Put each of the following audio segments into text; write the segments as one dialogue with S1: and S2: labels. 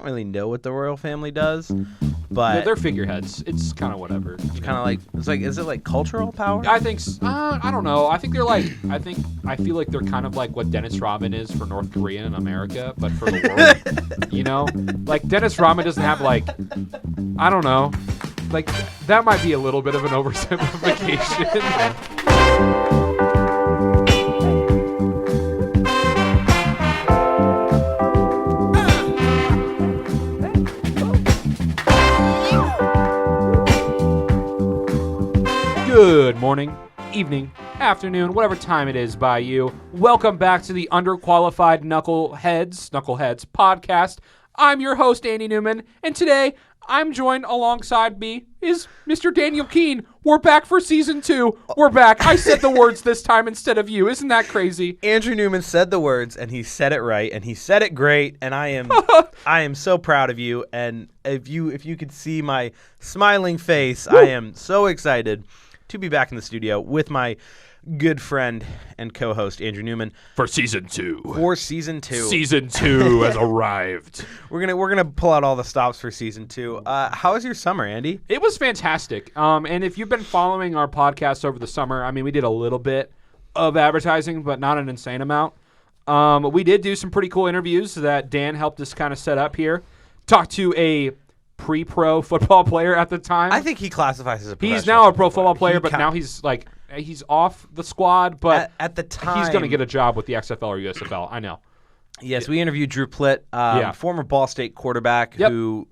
S1: don't really know what the royal family does, but
S2: they're figureheads. It's kind of whatever.
S1: it's kind of like is it like cultural power?
S2: I think I don't know. I think they're like I feel like they're kind of like what Dennis Rodman is for North Korea and America, but for the world. You know, like Dennis Rodman doesn't have like I don't know, like that might be a little bit of an oversimplification. Good morning, evening, afternoon, whatever time it is by you. Welcome back to the Underqualified Knuckleheads podcast. I'm your host, Andy Newman, and today I'm joined alongside me is Mr. Daniel Keene. We're back for season 2. We're back. I said the words this time instead of you. Isn't that crazy?
S1: Andrew Newman said the words, and he said it right, and he said it great, and I am so proud of you. And if you could see my smiling face, I am so excited to be back in the studio with my good friend and co-host Andrew Newman
S2: for season 2.
S1: Season 2
S2: has arrived.
S1: We're gonna pull out all the stops for season 2. How was your summer, Andy?
S2: It was fantastic. And if you've been following our podcast over the summer, I mean, we did a little bit of advertising, but not an insane amount. We did do some pretty cool interviews that Dan helped us kind of set up here. Talked to a pre-pro football player at the time.
S1: I think he classifies as a professional.
S2: He's now a pro football player, but now he's off the squad. But
S1: at the time,
S2: he's going to get a job with the XFL or USFL. I know.
S1: Yes, we interviewed Drew Plitt, former Ball State quarterback, who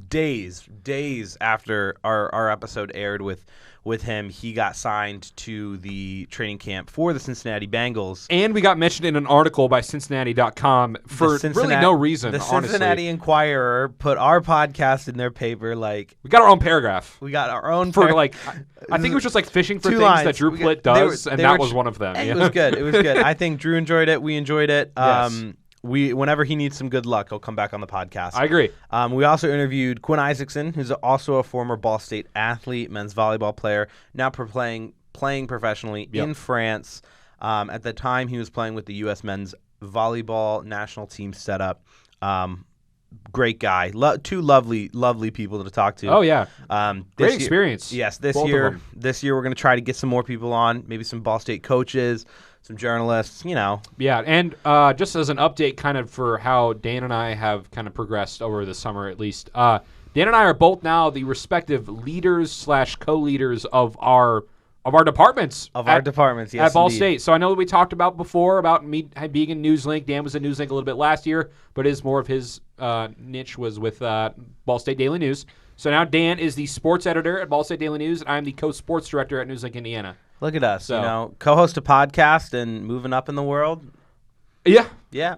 S1: days after our episode aired with him, he got signed to the training camp for the Cincinnati Bengals.
S2: And we got mentioned in an article by Cincinnati.com for really no reason,
S1: The
S2: honestly.
S1: Cincinnati Enquirer put our podcast in their paper.
S2: We got our own paragraph.
S1: We got our own
S2: for I think it was just like fishing for things
S1: lines
S2: that Drew Plitt does, and that was one of them.
S1: It was good. It was good. I think Drew enjoyed it. We enjoyed it.
S2: Yes.
S1: Whenever he needs some good luck, he'll come back on the podcast.
S2: I agree.
S1: We also interviewed Quinn Isaacson, who's also a former Ball State athlete, men's volleyball player, now playing professionally in France. At the time, he was playing with the U.S. men's volleyball national team setup. Great guy. Two lovely people to talk to.
S2: Oh, yeah. Great
S1: year,
S2: experience.
S1: Yes, this year we're going to try to get some more people on, maybe some Ball State coaches, some journalists,
S2: Yeah, and just as an update kind of for how Dan and I have kind of progressed over the summer at least, Dan and I are both now the respective leaders/co-leaders of our departments.
S1: Yes,
S2: at Ball
S1: indeed.
S2: State. So I know that we talked about before about me being in NewsLink. Dan was in NewsLink a little bit last year, but more of his niche was with Ball State Daily News. So now Dan is the sports editor at Ball State Daily News, and I'm the co-sports director at NewsLink Indiana.
S1: Look at us, co-host a podcast and moving up in the world.
S2: Yeah.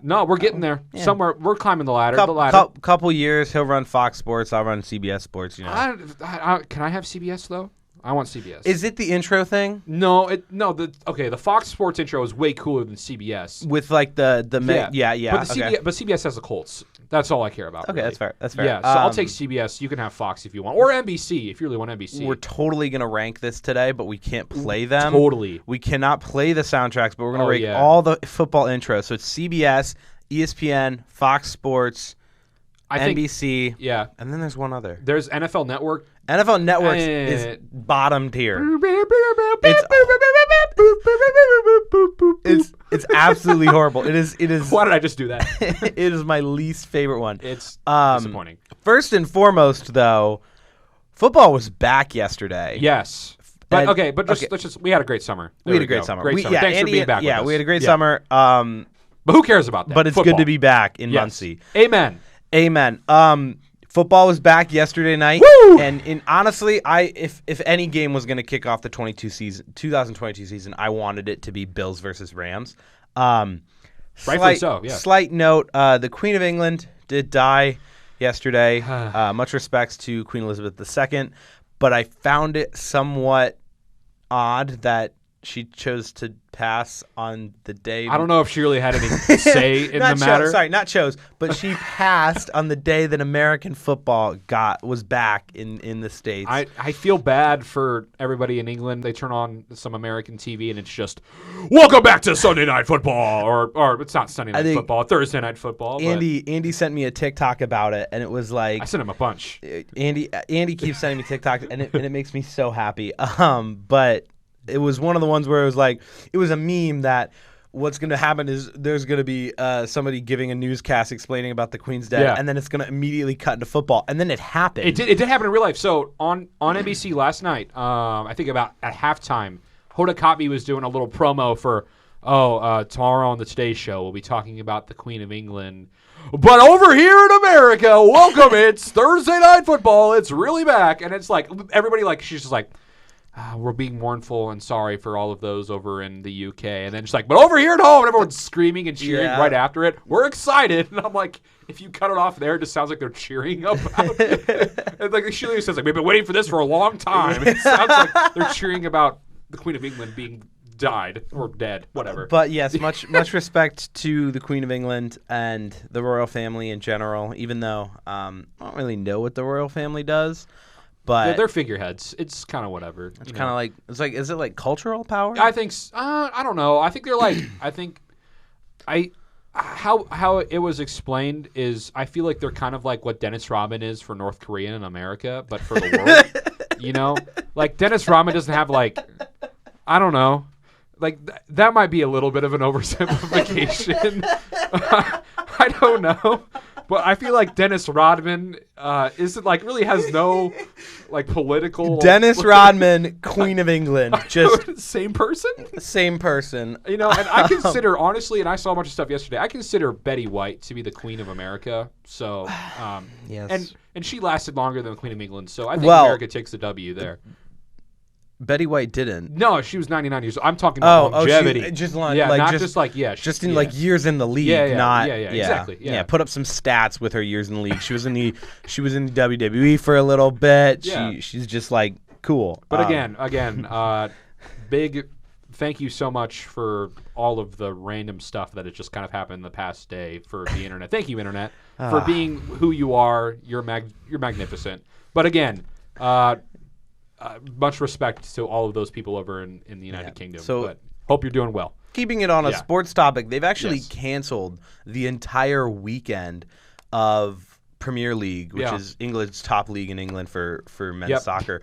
S2: No, we're getting there.
S1: Yeah.
S2: Somewhere we're climbing the ladder.
S1: Couple years, he'll run Fox Sports. I'll run CBS Sports.
S2: Can I have CBS though? I want CBS.
S1: Is it the intro thing?
S2: No. The Fox Sports intro is way cooler than CBS.
S1: With like the
S2: yeah. But CBS has the Colts. That's all I care about.
S1: Okay,
S2: really.
S1: That's fair.
S2: Yeah, so I'll take CBS. You can have Fox if you want, or NBC if you really want NBC.
S1: We're totally gonna rank this today, but we can't play them.
S2: Totally.
S1: We cannot play the soundtracks, but we're gonna rank all the football intros. So it's CBS, ESPN, Fox Sports, NBC.
S2: Yeah.
S1: And then there's one other.
S2: There's NFL Network.
S1: NFL Network is bottom tier. It's absolutely horrible. It is.
S2: Why did I just do that?
S1: It is my least favorite one.
S2: It's disappointing.
S1: First and foremost, though, football was back yesterday.
S2: Yes. But we had a great summer.
S1: We had a great summer. Thanks
S2: for being back with us.
S1: We had a great summer.
S2: But who cares about that?
S1: But it's
S2: football.
S1: good to be back in Muncie.
S2: Amen.
S1: Football was back yesterday night.
S2: Woo!
S1: And honestly, if any game was going to kick off the 2022 season, I wanted it to be Bills versus Rams.
S2: Rightfully so, yeah.
S1: Slight note, the Queen of England did die yesterday. Much respects to Queen Elizabeth II. But I found it somewhat odd that she chose to pass on the day.
S2: I don't know if she really had any say in the matter.
S1: Not chose, but she passed on the day that American football was back in the States.
S2: I feel bad for everybody in England. They turn on some American TV and it's just, welcome back to Sunday Night Football, or it's not Sunday Night Football, Thursday Night Football.
S1: Andy sent me a TikTok about it, and it was like,
S2: I sent him a bunch.
S1: Andy keeps sending me TikToks, and it makes me so happy. But it was one of the ones where it was a meme that what's going to happen is there's going to be somebody giving a newscast explaining about the Queen's death, and then it's going to immediately cut into football, and then it happened.
S2: It did happen in real life. So on NBC last night, I think about at halftime, Hoda Kotb was doing a little promo for tomorrow on the Today Show we'll be talking about the Queen of England. But over here in America, welcome, it's Thursday Night Football. It's really back, and it's like everybody she's just like, we're being mournful and sorry for all of those over in the UK. And then she's like, but over here at home, and everyone's screaming and cheering right after it. We're excited. And I'm like, if you cut it off there, it just sounds like they're cheering about it. And she says, we've been waiting for this for a long time. It sounds like they're cheering about the Queen of England being died or dead, whatever.
S1: But yes, much respect to the Queen of England and the royal family in general, even though I don't really know what the royal family does. But
S2: they're figureheads. It's kind of whatever.
S1: It's kind of is it like cultural power?
S2: I think I don't know. I think they're how it was explained is I feel like they're kind of like what Dennis Rodman is for North Korea and America, but for the world. Like Dennis Rodman doesn't have I don't know. That might be a little bit of an oversimplification. I don't know. But I feel like Dennis Rodman isn't really has no political.
S1: Dennis Rodman, Queen of England, just
S2: same person.
S1: Same person.
S2: And I consider honestly, and I saw a bunch of stuff yesterday. I consider Betty White to be the Queen of America. So
S1: yes,
S2: and she lasted longer than the Queen of England. So I think America takes the W there.
S1: Betty White didn't.
S2: No, she was 99 years old. I'm talking about longevity.
S1: Just in years in the league.
S2: Exactly.
S1: Yeah, put up some stats with her years in the league. She was in the WWE for a little bit. Yeah. She's just cool.
S2: But again, big thank you so much for all of the random stuff that has just kind of happened the past day for the internet. Thank you, internet, for being who you are. You're magnificent. But again, much respect to all of those people over in the United Kingdom. But hope you're doing well.
S1: Keeping it on a sports topic, they've actually canceled the entire weekend of Premier League, which is England's top league in England for men's soccer.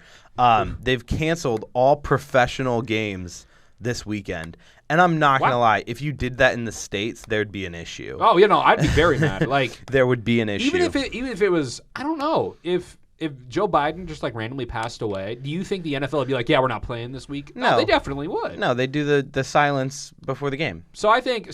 S1: They've canceled all professional games this weekend. And I'm not going to lie, if you did that in the States, there'd be an issue.
S2: Oh, I'd be very mad.
S1: There would be an issue.
S2: Even if it was, I don't know, if Joe Biden just randomly passed away, do you think the NFL would be like, yeah, we're not playing this week?
S1: No,
S2: they definitely would.
S1: No, they do the silence before the game.
S2: So I think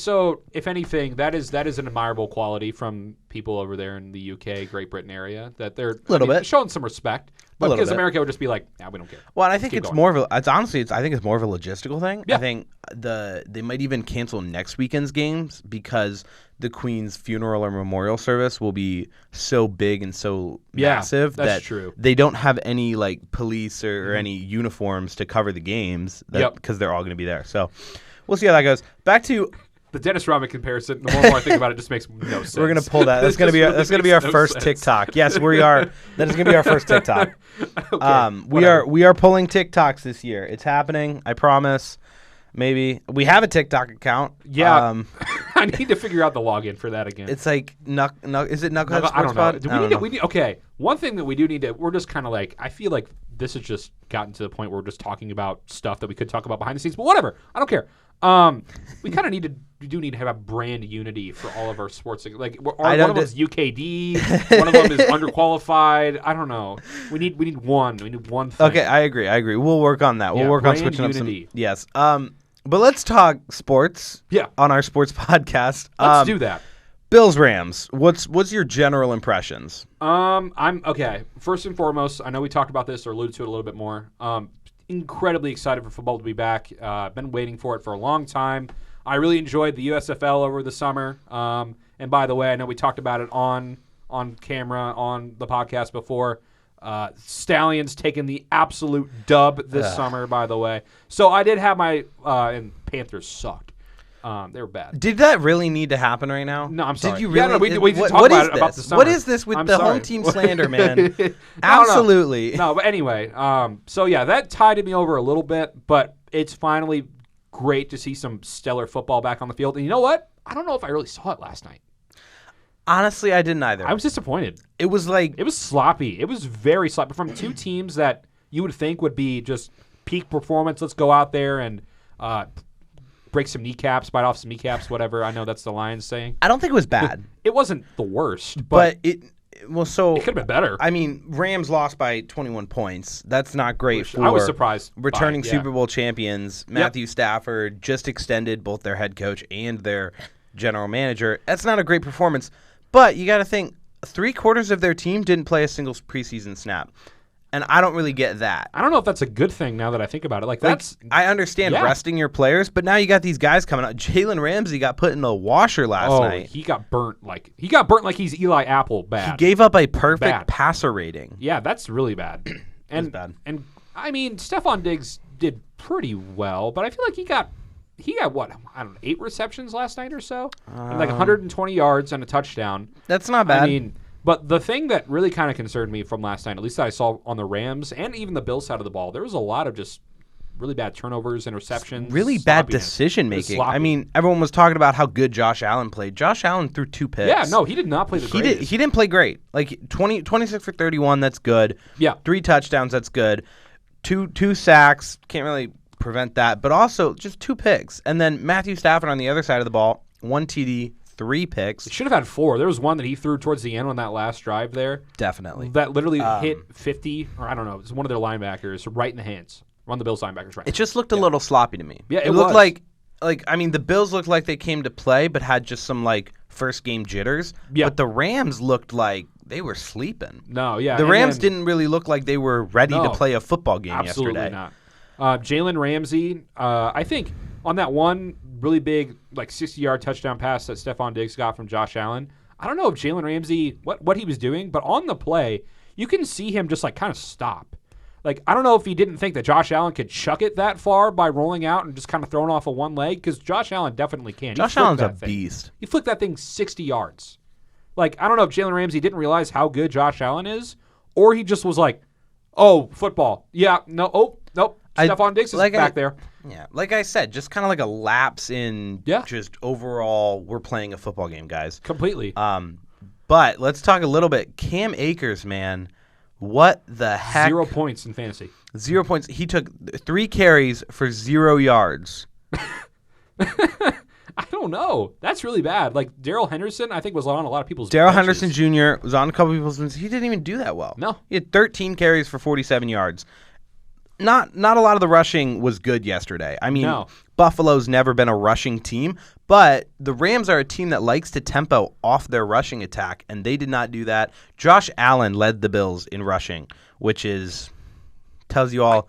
S2: if anything, that is an admirable quality from people over there in the UK, Great Britain area, that they're
S1: bit
S2: showing some respect. But because America would just be like, yeah, we don't care.
S1: Well, and I think it's more of I think it's more of a logistical thing.
S2: Yeah.
S1: I think they might even cancel next weekend's games because the Queen's funeral or memorial service will be so big and so massive that
S2: true.
S1: They don't have any police or any uniforms to cover the games because they're all going to be there. So we'll see how that goes. Back to
S2: the Dennis Rodman comparison. The more I think about it, just makes no sense.
S1: We're gonna pull that. That's gonna be our first TikTok. Yes, we are. That is gonna be our first TikTok.
S2: Okay,
S1: we are pulling TikToks this year. It's happening. I promise. Maybe we have a TikTok account.
S2: Yeah, I need to figure out the login for that again.
S1: It's is it Knuckleheads Sports Pod?
S2: I don't know. Okay, one thing that we do need to. We're just kind of I feel like this has just gotten to the point where we're just talking about stuff that we could talk about behind the scenes. But whatever, I don't care. We kind of do need to have a brand unity for all of our sports. One of them is UKD, one of them is underqualified. I don't know. We need one. We need one thing.
S1: Okay, I agree. We'll work on that. We'll work on switching
S2: unity.
S1: Up some. Yes. But let's talk sports.
S2: Yeah.
S1: On our sports podcast.
S2: Let's do that.
S1: Bills Rams. What's your general impressions?
S2: I'm okay. First and foremost, I know we talked about this or alluded to it a little bit more. Incredibly excited for football to be back. Been waiting for it for a long time. I really enjoyed the USFL over the summer. And by the way, I know we talked about it on camera on the podcast before. Stallions taking the absolute dub this summer, by the way. So I did have my and Panthers sucked. They were bad.
S1: Did that really need to happen right now?
S2: No, I'm sorry.
S1: Did you really?
S2: We did talk about the summer.
S1: What is this with the home team slander, man? Absolutely.
S2: No, but anyway, so yeah, that tied me over a little bit, but it's finally great to see some stellar football back on the field. And you know what? I don't know if I really saw it last night.
S1: Honestly, I didn't either.
S2: I was disappointed.
S1: It was
S2: sloppy. It was very sloppy from two teams that you would think would be just peak performance. Let's go out there and break some kneecaps, bite off some kneecaps, whatever. I know that's the Lions saying.
S1: I don't think it was bad.
S2: It wasn't the worst,
S1: but
S2: it could have been better.
S1: I mean, Rams lost by 21 points. That's not great for
S2: I was surprised.
S1: Returning Super Bowl champions. Matthew Stafford just extended both their head coach and their general manager. That's not a great performance. But you got to think, 3/4 of their team didn't play a single preseason snap. And I don't really get that.
S2: I don't know if that's a good thing now that I think about it.
S1: I understand resting your players, but now you got these guys coming out. Jalen Ramsey got put in the washer last night.
S2: He got burnt like he's Eli Apple bad.
S1: He gave up a perfect passer rating.
S2: Yeah, that's really bad. And
S1: bad.
S2: And I mean, Stephon Diggs did pretty well, but I feel like he got what, I don't know, 8 receptions last night or so, and like 120 yards and a touchdown.
S1: That's not bad.
S2: I mean. But the thing that really kind of concerned me from last night, at least that I saw on the Rams and even the Bills side of the ball, there was a lot of just really bad turnovers, interceptions.
S1: Really bad decision-making. I mean, everyone was talking about how good Josh Allen played. Josh Allen threw 2 picks.
S2: Yeah, no, he did not play the greatest.
S1: He didn't play great. Like 26 for 31, that's good.
S2: Yeah.
S1: 3 touchdowns, that's good. Two sacks, can't really prevent that. But also just 2 picks. And then Matthew Stafford on the other side of the ball, 1 TD. 3 picks.
S2: It should have had 4. There was one that he threw towards the end on that last drive there.
S1: Definitely.
S2: That literally hit 50, or I don't know, it was one of their linebackers right in the hands. One of the Bills linebackers right.
S1: It just looked a little sloppy to me.
S2: Yeah, it
S1: looked
S2: was.
S1: like I mean, the Bills looked like they came to play but had just some like first game jitters.
S2: Yeah.
S1: But the Rams looked like they were sleeping.
S2: No, yeah.
S1: The Rams didn't really look like they were ready to play a football game
S2: absolutely
S1: yesterday.
S2: Not. Jalen Ramsey, I think on that one really big, like 60-yard touchdown pass that Stephon Diggs got from Josh Allen, I don't know if Jalen Ramsey, what he was doing, but on the play, you can see him just like kind of stop. Like, I don't know if he didn't think that Josh Allen could chuck it that far by rolling out and just kind of throwing off of one leg, because Josh Allen definitely can.
S1: Josh Allen's a beast.
S2: He flicked that thing 60 yards. Like, I don't know if Jalen Ramsey didn't realize how good Josh Allen is, or he just was like, oh, football. Yeah, no, oh, nope. Stephon Diggs is back there.
S1: Yeah, like I said, just kind of like a lapse in just overall, we're playing a football game, guys.
S2: Completely.
S1: But let's talk a little bit. Cam Akers, man, what the heck?
S2: 0 points in fantasy.
S1: 0 points. He took 3 carries for 0 yards.
S2: I don't know. That's really bad. Like, Darrell Henderson, I think, was on a lot of people's
S1: Darrell
S2: benches.
S1: Henderson Jr. was on a couple people's benches. He didn't even do that well.
S2: No.
S1: He had 13 carries for 47 yards. Not a lot of the rushing was good yesterday. I mean, Buffalo's never been a rushing team, but the Rams are a team that likes to tempo off their rushing attack, and they did not do that. Josh Allen led the Bills in rushing, which tells you all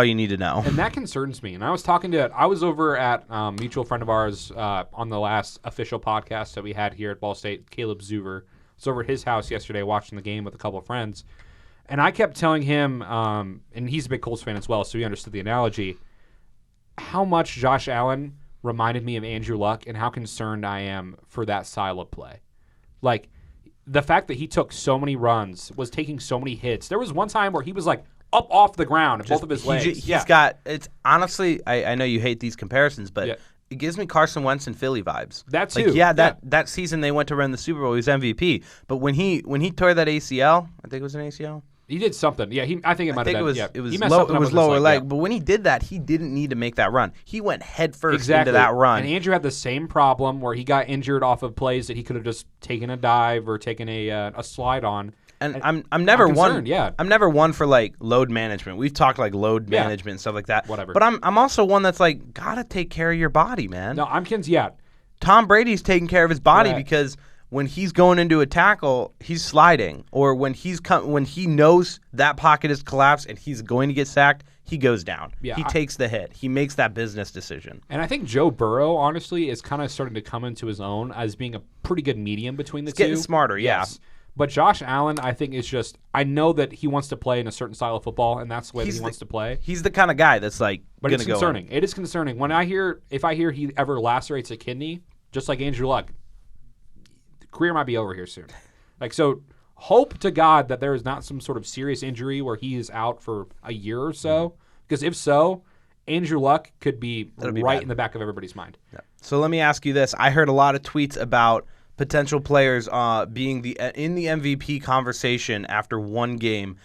S1: you need to know.
S2: And that concerns me. And I was over at a mutual friend of ours on the last official podcast that we had here at Ball State, Caleb Zuver. I was over at his house yesterday watching the game with a couple of friends. And I kept telling him, and he's a big Colts fan as well, so he understood the analogy, how much Josh Allen reminded me of Andrew Luck and how concerned I am for that style of play. Like, the fact that he took so many runs, was taking so many hits. There was one time where he was like up off the ground, both of his legs.
S1: He's got, it's honestly, I know you hate these comparisons, but it gives me Carson Wentz and Philly vibes.
S2: That too.
S1: That season they went to run the Super Bowl, he was MVP. But when he tore that ACL, I think it was an ACL.
S2: He did something. Yeah, I think it might have been.
S1: It was lower leg. But when he did that, he didn't need to make that run. He went head first into that run.
S2: And Andrew had the same problem where he got injured off of plays that he could have just taken a dive or taken a slide on.
S1: And I'm never one.
S2: Yeah.
S1: I'm never one for like load management. We've talked like load management and stuff like that.
S2: Whatever.
S1: But I'm also one that's like gotta take care of your body, man.
S2: No,
S1: Tom Brady's taking care of his body because when he's going into a tackle, he's sliding, or when he knows that pocket is collapsed and he's going to get sacked, he goes down.
S2: Yeah,
S1: he takes the hit. He makes that business decision.
S2: And I think Joe Burrow, honestly, is kind of starting to come into his own as being a pretty good medium between the two.
S1: Getting smarter, yeah. Yes.
S2: But Josh Allen, I think, is just – I know that he wants to play in a certain style of football, and that's the way that he wants to play.
S1: He's the kind of guy that's like
S2: But it's concerning.
S1: In.
S2: It is concerning. If I hear he ever lacerates a kidney, just like Andrew Luck, the career might be over here soon. So hope to God that there is not some sort of serious injury where he is out for a year or so. Because if so, Andrew Luck could be right in the back of everybody's mind.
S1: Yeah. So let me ask you this. I heard a lot of tweets about potential players being in the MVP conversation after one game.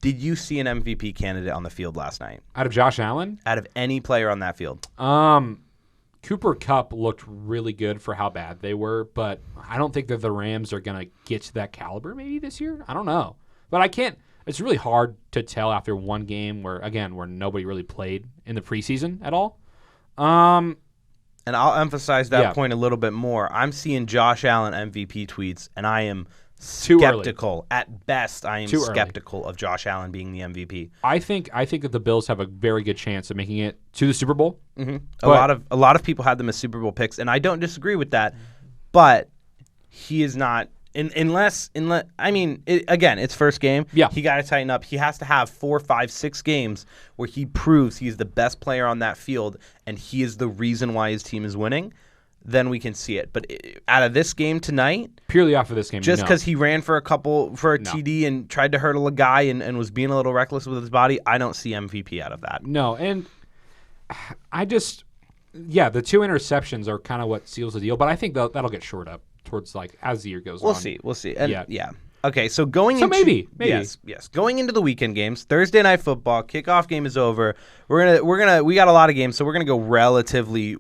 S1: Did you see an MVP candidate on the field last night?
S2: Out of Josh Allen?
S1: Out of any player on that field?
S2: Cooper Kupp looked really good for how bad they were, but I don't think that the Rams are going to get to that caliber maybe this year. I don't know. But I can't – it's really hard to tell after one game where nobody really played in the preseason at all.
S1: And I'll emphasize that point a little bit more. I'm seeing Josh Allen MVP tweets, and I am skeptical. At best, I am skeptical of Josh Allen being the MVP.
S2: I think that the Bills have a very good chance of making it to the Super Bowl.
S1: Mm-hmm. A lot of people had them as Super Bowl picks, and I don't disagree with that. But he is not. Again, it's first game.
S2: Yeah.
S1: He got to tighten up. He has to have 4, 5, 6 games where he proves he's the best player on that field and he is the reason why his team is winning. Then we can see it. But out of this game tonight,
S2: purely off of this game,
S1: just because he ran for a TD and tried to hurdle a guy and was being a little reckless with his body, I don't see MVP out of that.
S2: No, and I just, the 2 interceptions are kind of what seals the deal. But I think that'll get shored up towards as the year goes on.
S1: We'll see. And yeah. Okay, so maybe. Yes. Going into the weekend games, Thursday night football, kickoff game is over. We got a lot of games, so we're gonna go relatively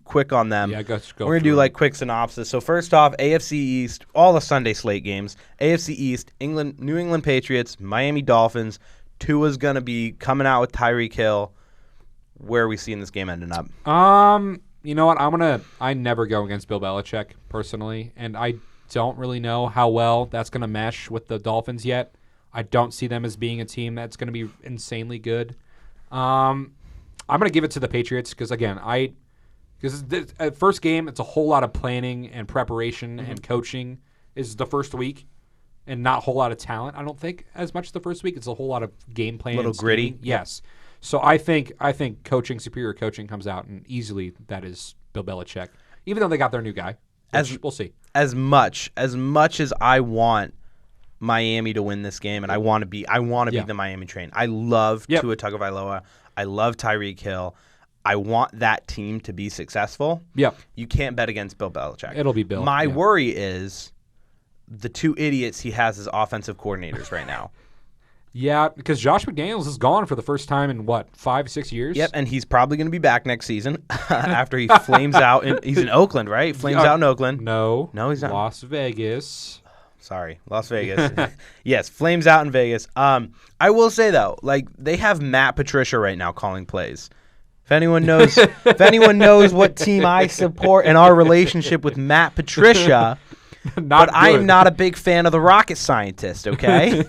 S1: quick on them.
S2: Yeah, go.
S1: We're gonna do quick synopsis. So first off, AFC East, all the Sunday slate games. AFC East, New England Patriots, Miami Dolphins. Tua's gonna be coming out with Tyreek Hill. Where are we seeing this game ending up?
S2: You know what? I never go against Bill Belichick personally, and I don't really know how well that's going to mesh with the Dolphins yet. I don't see them as being a team that's going to be insanely good. I'm going to give it to the Patriots because first game, it's a whole lot of planning and preparation and coaching is the first week, and not a whole lot of talent. I don't think as much the first week. It's a whole lot of game plan.
S1: A little gritty.
S2: Yes. So I think superior coaching comes out, and easily that is Bill Belichick. Even though they got their new guy, we'll see. As
S1: much as I want Miami to win this game, and I want to be the Miami train. I love Tua Tagovailoa. I love Tyreek Hill. I want that team to be successful.
S2: Yep.
S1: You can't bet against Bill Belichick.
S2: It'll be Bill.
S1: My worry is the 2 idiots he has as offensive coordinators right now.
S2: Yeah, because Josh McDaniels is gone for the first time in 5, 6 years?
S1: Yep, and he's probably going to be back next season after he flames out. He's in Oakland, right? Flames out in Oakland.
S2: No,
S1: he's not.
S2: Las Vegas.
S1: Sorry, Las Vegas. Yes, flames out in Vegas. I will say though, they have Matt Patricia right now calling plays. If anyone knows what team I support and our relationship with Matt Patricia. I'm not a big fan of the rocket scientist, okay?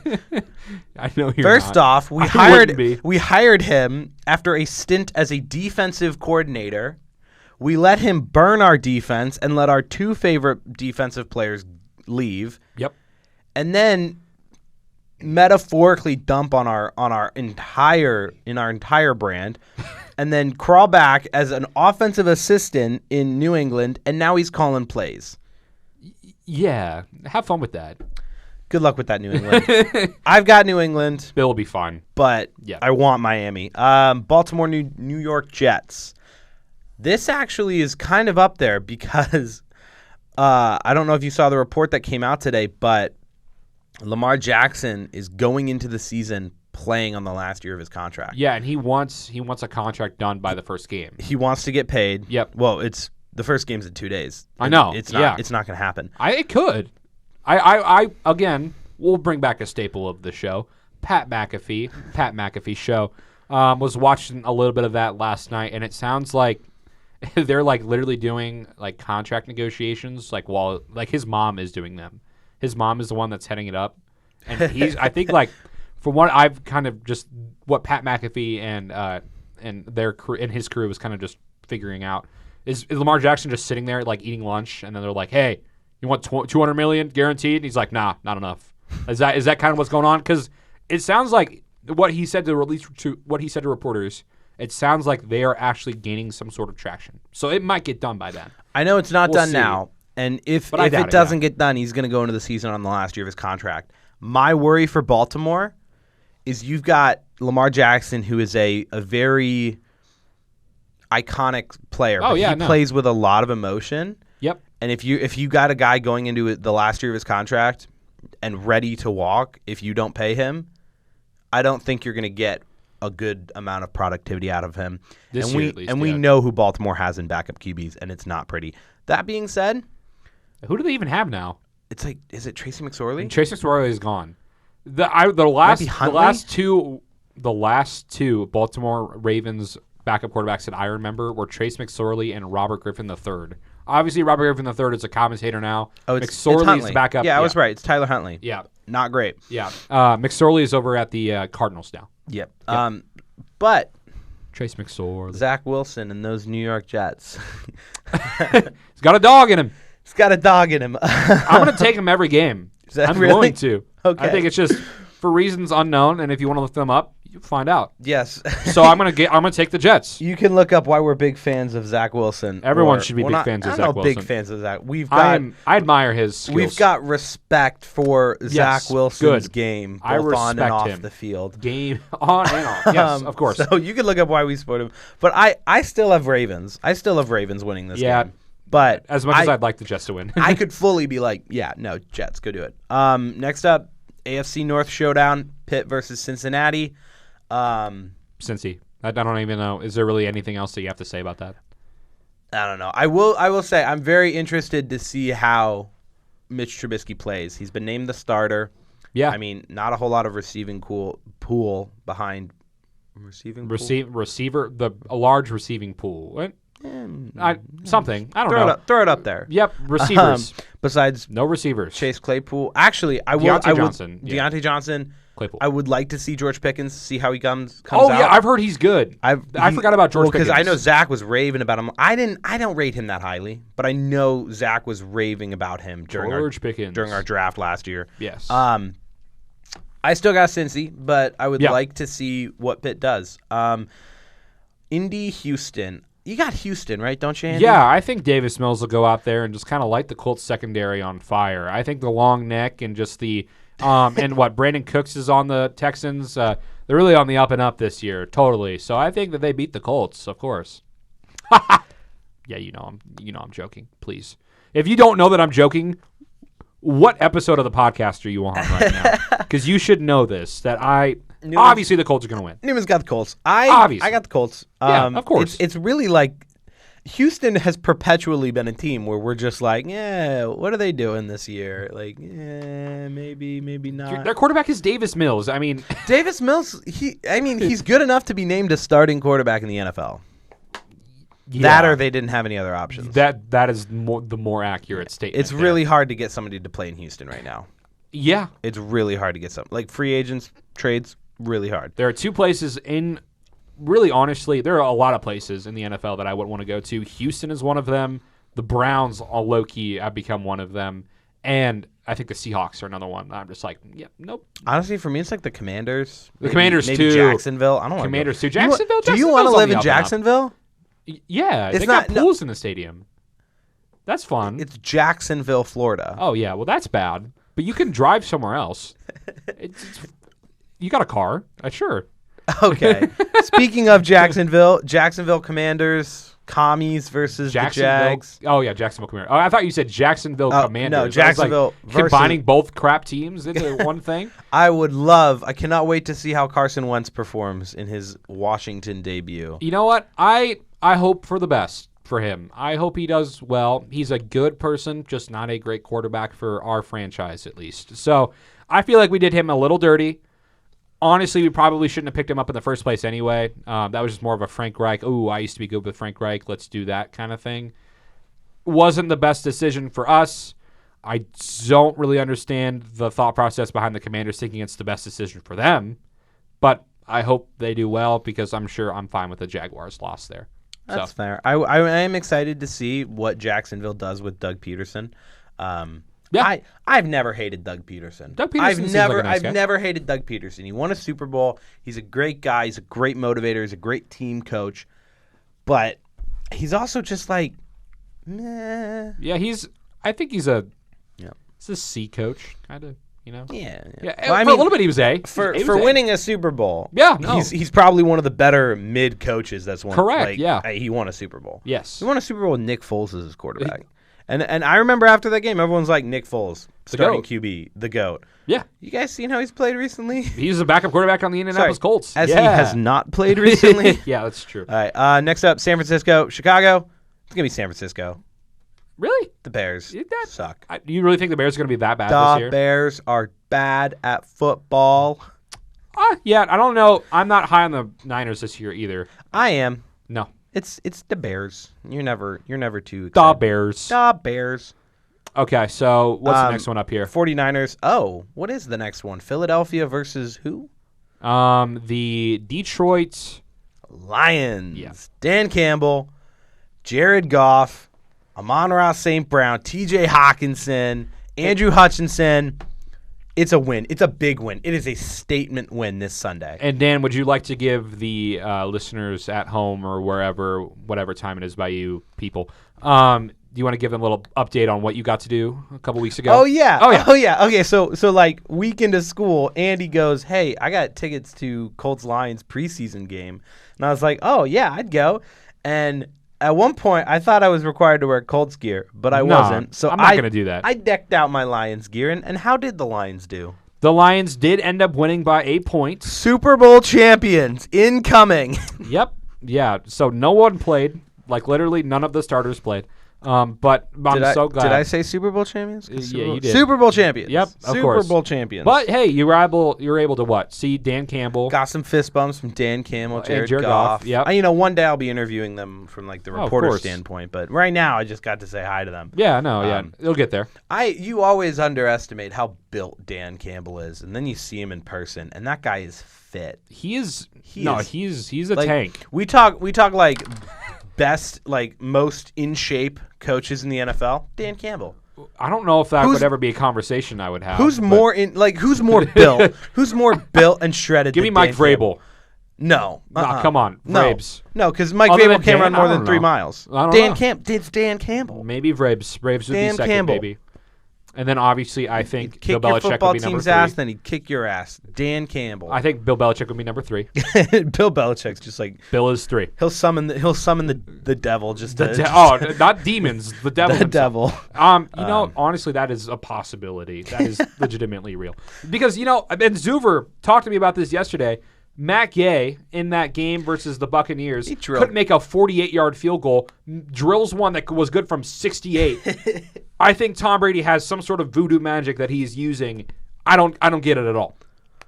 S2: I know you're
S1: First off, we hired him after a stint as a defensive coordinator. We let him burn our defense and let our 2 favorite defensive players leave.
S2: Yep.
S1: And then metaphorically dump on our entire brand and then crawl back as an offensive assistant in New England, and now he's calling plays.
S2: Yeah, have fun with that.
S1: Good luck with that, New England. I've got New England.
S2: Bill will be fine.
S1: But I want Miami. Baltimore, New York Jets. This actually is kind of up there because I don't know if you saw the report that came out today, but Lamar Jackson is going into the season playing on the last year of his contract.
S2: Yeah, and he wants a contract done by the first game.
S1: He wants to get paid.
S2: Yep.
S1: Well, the first game's in 2 days.
S2: I know.
S1: It's not going to happen.
S2: It could. I again, we'll bring back a staple of the show. Pat McAfee show. Was watching a little bit of that last night, and it sounds like they're literally doing contract negotiations while his mom is doing them. His mom is the one that's heading it up, and he's I think for what I've kind of just what Pat McAfee and their crew and his crew was kind of just figuring out is Lamar Jackson just sitting there eating lunch, and then they're like, hey, You want $200 million guaranteed? And he's like, nah, not enough. Is that kind of what's going on? Because it sounds like what he said to reporters. It sounds like they are actually gaining some sort of traction. So it might get done by then.
S1: I know it's not
S2: We'll
S1: done
S2: see.
S1: now, and if
S2: But
S1: it doesn't get done, he's going to go into the season on the last year of his contract. My worry for Baltimore is you've got Lamar Jackson, who is a very iconic player.
S2: Oh,
S1: but
S2: yeah,
S1: he
S2: no.
S1: plays with a lot of emotion.
S2: Yep.
S1: And if you got a guy going into the last year of his contract and ready to walk, if you don't pay him, I don't think you're going to get a good amount of productivity out of him.
S2: This year, at least,
S1: we
S2: yeah.
S1: know who Baltimore has in backup QBs, and it's not pretty. That being said,
S2: Who do they even have now?
S1: it's like, is it Tracy McSorley?
S2: Trace McSorley is gone. The last two Baltimore Ravens backup quarterbacks that I remember were Trace McSorley and Robert Griffin III. Obviously, Robert Griffin III is a commentator now.
S1: Oh, it's
S2: McSorley's
S1: Huntley.
S2: backup.
S1: Yeah, I was right. It's Tyler Huntley.
S2: Yeah,
S1: Not great.
S2: yeah. McSorley is over at the Cardinals now.
S1: Yep. But
S2: Trace McSorley.
S1: Zach Wilson and those New York Jets.
S2: He's got a dog in him.
S1: He's got a dog in him.
S2: I'm going to take him every game.
S1: Is that
S2: I'm
S1: really?
S2: going to.
S1: Okay.
S2: I think it's just for reasons unknown, and if you want to look them up, you find out.
S1: Yes.
S2: So I'm gonna take the Jets.
S1: You can look up why we're big fans of Zach Wilson.
S2: Everyone should be big fans of Zach Wilson.
S1: Big fans of Zach.
S2: I admire his skills.
S1: We've got respect for Zach Wilson's
S2: good.
S1: game,
S2: I
S1: both on and
S2: respect
S1: off
S2: him.
S1: the field.
S2: Game on and off. Yes, of course.
S1: So you can look up why we support him. But I still have Ravens. I still have Ravens winning this game. But
S2: as much as I'd like the Jets to win.
S1: I could fully be like, yeah, no, Jets, go do it. Next up, AFC North showdown, Pitt versus Cincinnati.
S2: Cincy. I don't even know. Is there really anything else that you have to say about that?
S1: I don't know. I will say I'm very interested to see how Mitch Trubisky plays. He's been named the starter.
S2: Yeah.
S1: I mean, not a whole lot of receiving pool behind receiving pool?
S2: Receiver, a large receiving pool. What? Something. I don't know.
S1: Throw it up there.
S2: Yep, receivers.
S1: Besides
S2: no receivers.
S1: Chase Claypool. Actually,
S2: Deontay Johnson. Yeah.
S1: Deontay Johnson.
S2: Claypool.
S1: I would like to see George Pickens, see how he comes
S2: Oh
S1: out.
S2: yeah, I've heard he's good. I forgot about George Pickens.
S1: Because I know Zach was raving about him. I don't rate him that highly, but I know Zach was raving about him during our draft last year.
S2: Yes.
S1: I still got Cincy, but I would like to see what Pitt does. Indy, Houston. You got Houston, right? Don't you, Andy?
S2: Yeah, I think Davis Mills will go out there and just kind of light the Colts secondary on fire. I think the long neck and just the and what Brandon Cooks is on the Texans. They're really on the up and up this year, totally. So I think that they beat the Colts, of course. Yeah, you know I'm joking. Please, if you don't know that I'm joking, what episode of the podcast are you on right now? Because you should know this. That obviously the Colts are going to win.
S1: Newman's got the Colts. I got the Colts.
S2: Yeah, of course.
S1: It's really like Houston has perpetually been a team where we're just like, yeah, what are they doing this year? Like, yeah, maybe not.
S2: Their quarterback is Davis Mills. I mean,
S1: Davis Mills. He's good enough to be named a starting quarterback in the NFL. Yeah. That or they didn't have any other options.
S2: That is the more accurate statement.
S1: It's really hard to get somebody to play in Houston right now.
S2: Yeah,
S1: it's really hard to get some free agents, trades. Really hard.
S2: There are two places really honestly, there are a lot of places in the NFL that I would want to go to. Houston is one of them. The Browns, all low-key, have become one of them. And I think the Seahawks are another one. I'm just like, yeah, nope.
S1: Honestly, for me, it's like the Commanders.
S2: Commanders,
S1: maybe
S2: too.
S1: Jacksonville. I don't want
S2: Commanders, too. Jacksonville?
S1: Do you want to live in Jacksonville?
S2: Yeah. They got pools in the stadium. That's fun.
S1: It's Jacksonville, Florida.
S2: Oh, yeah. Well, that's bad. But you can drive somewhere else. You got a car? Sure.
S1: Okay. Speaking of Jacksonville Commanders, Commies versus the Jags.
S2: Oh, yeah, Jacksonville Commanders. Oh, I thought you said Jacksonville Commanders.
S1: No, Jacksonville versus
S2: combining both crap teams into one thing.
S1: I cannot wait to see how Carson Wentz performs in his Washington debut.
S2: You know what? I hope for the best for him. I hope he does well. He's a good person, just not a great quarterback for our franchise, at least. So I feel like we did him a little dirty. Honestly, we probably shouldn't have picked him up in the first place anyway. That was just more of a Frank Reich, I used to be good with Frank Reich, let's do that kind of thing. Wasn't the best decision for us. I don't really understand the thought process behind the Commanders thinking it's the best decision for them. But I hope they do well because I'm sure I'm fine with the Jaguars' loss there.
S1: That's fair. I am excited to see what Jacksonville does with Doug Peterson. Yeah. I've never hated Doug Peterson. I've never hated Doug Peterson. He won a Super Bowl. He's a great guy. He's a great motivator. He's a great team coach. But he's also just like, meh.
S2: Yeah, I think he's a C coach, kind of.
S1: Yeah.
S2: Well, I mean, a little bit he was A.
S1: For winning a Super Bowl.
S2: Yeah, no.
S1: He's probably one of the better mid coaches that's won.
S2: Correct,
S1: He won a Super Bowl.
S2: Yes.
S1: He won a Super Bowl with Nick Foles as his quarterback. And I remember after that game, everyone's like, Nick Foles, starting QB, the GOAT.
S2: Yeah.
S1: You guys seen how he's played recently?
S2: He's a backup quarterback on the Indianapolis Colts.
S1: He has not played recently.
S2: Yeah, that's true.
S1: All right. Next up, San Francisco, Chicago. It's going to be San Francisco.
S2: Really?
S1: The Bears suck.
S2: Do you really think the Bears are going to be that bad this year?
S1: The Bears are bad at football.
S2: Yeah, I don't know. I'm not high on the Niners this year either.
S1: I am.
S2: No.
S1: It's the Bears. You're never too excited.
S2: The Bears.
S1: The Bears.
S2: Okay, so what's the next one up here?
S1: 49ers. Oh, what is the next one? Philadelphia versus who?
S2: The Detroit
S1: Lions.
S2: Yeah.
S1: Dan Campbell, Jared Goff, Amon-Ra St. Brown, TJ Hawkinson, Andrew Hutchinson. It's a win. It's a big win. It is a statement win this Sunday.
S2: And Dan, would you like to give the listeners at home or wherever, whatever time it is by you people, do you want to give them a little update on what you got to do a couple weeks ago?
S1: Oh yeah. Okay, so like week into school, Andy goes, "Hey, I got tickets to Colts Lions preseason game," and I was like, "Oh yeah, I'd go." And at one point, I thought I was required to wear Colts gear, but I wasn't. So
S2: I'm not going to do that.
S1: I decked out my Lions gear, and how did the Lions do?
S2: The Lions did end up winning by 8 points.
S1: Super Bowl champions incoming.
S2: Yep. Yeah. So no one played. Like literally, none of the starters played. But I'm so glad.
S1: Did I say Super Bowl champions?
S2: Yeah, you did.
S1: Super Bowl champions.
S2: Yep, of
S1: Super
S2: course.
S1: Bowl champions.
S2: But hey, you were able to what? See Dan Campbell.
S1: Got some fist bumps from Dan Campbell,
S2: and
S1: Jared Goff.
S2: Yep.
S1: One day I'll be interviewing them from like the reporter standpoint, but right now I just got to say hi to them.
S2: Yeah, no, it'll get there.
S1: You always underestimate how built Dan Campbell is, and then you see him in person, and that guy is fit.
S2: He's a tank.
S1: We talk like best, like most in shape coaches in the NFL. Dan Campbell.
S2: I don't know if that would ever be a conversation I would have.
S1: Who's more built? Who's more built and shredded?
S2: Give me Mike Vrabel.
S1: No.
S2: Come on. Vrabes.
S1: No, because Mike Vrabel can't run more than 3 miles.
S2: I don't know.
S1: It's Dan Campbell.
S2: Maybe Vrabes. Vrabes would be second, maybe. And then obviously I think Bill Belichick would be number 3.
S1: Kick your football team's ass, then he'd kick your ass. Dan Campbell.
S2: I think Bill Belichick would be number 3.
S1: Bill Belichick's just like
S2: Bill is 3.
S1: He'll summon the devil just
S2: not demons, the devil.
S1: The devil.
S2: Honestly, that is a possibility. That is legitimately real. Because Ben Zuver talked to me about this yesterday. Matt Gay in that game versus the Buccaneers couldn't make a 48-yard field goal. Drills one that was good from 68. I think Tom Brady has some sort of voodoo magic that he's using. I don't get it at all.